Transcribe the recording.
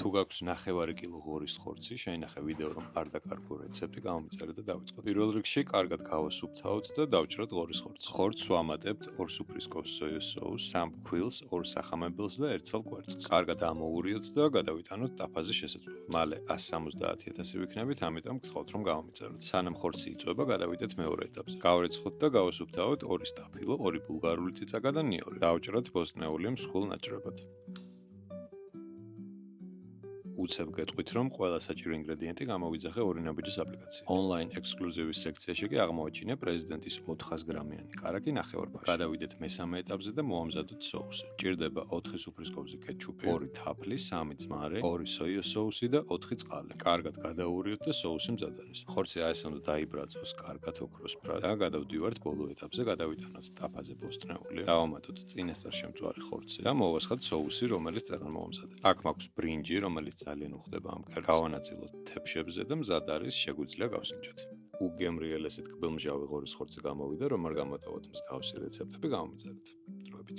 თუ გაქვს 9 კილო ღორის ხორცი, შეინახე ვიდეო, რომ არ დაკარგო რეცეპტი, გამომიწერეთ და დავიწყოთ. პირველ რიგში კარგად გავასუფთავოთ და დავჭრათ ღორის ხორცს. ხორცს ვამატებთ 2 სუფრისკოს სოიას соуს, 3 ფქვილს, 2 სახამებელს და 1 ცალ კვერცხს. კარგად ამოურიოთ და გადავიტანოთ ტაფაზე შესაძლოა. მალე 170.000 ვიქნებით, ამიტომ გთხოვთ, რომ გამომიწეროთ. სანამ ხორცი იწვება, გადავიდეთ მეორე ეტაპზე. გავრეცხოთ და გავასუფთავოთ 2 სტაფილო, 2 ბულგარული წიწაკა და ნიორი. დავჭრათ ბოსტნეული მსხვილ ნაჭრებად. უცებ გეტყვით, რომ ყველა საჭირო ინგრედიენტი გამოვიძახე ორინაბიჯის აპლიკაციაში. ონლაინ ექსკლუზივის სექციაში კი აღმოაჩინე პრეზიდენტის 400 გრამიანი კარაკი ნახევარფაში. გადავიდეთ მესამე ეტაპზე და მოვამზადოთ соуსი. ჭირდება 4 სუფრისკოვზე კეჩუპი, 2 თაფლი, 3 ძმარი, 2 სოიას соуსი და 4 წყალი. კარგად გადაურიოთ და соуსი მზად არის. ხორცი აი ესე უნდა დაიბრაძოს, კარგად ოქროსფრად და გადავდივართ ბოლო ეტაპზე, გადავიტანოთ ტაფაზე ბოსტნეული, დავამატოთ წინასწარ შემწვარი ხორცი და მოვასხათ соуსი, რომელიც წეგან მოვამზადეთ. აქ მაქვს ბრინჯი, რომელიც ძალიან უხდება ამ კარგს. გავანაწილოთ თეფშებზე და მზად არის, შეგვიძლია გავსინჯოთ. უგემრიელესით კბილმჟავი ღორის ხორცი გამოვიდა, რომ არ გამოტოვოთ მსგავსი რეცეპტები, გამომიწერეთ. დროებით.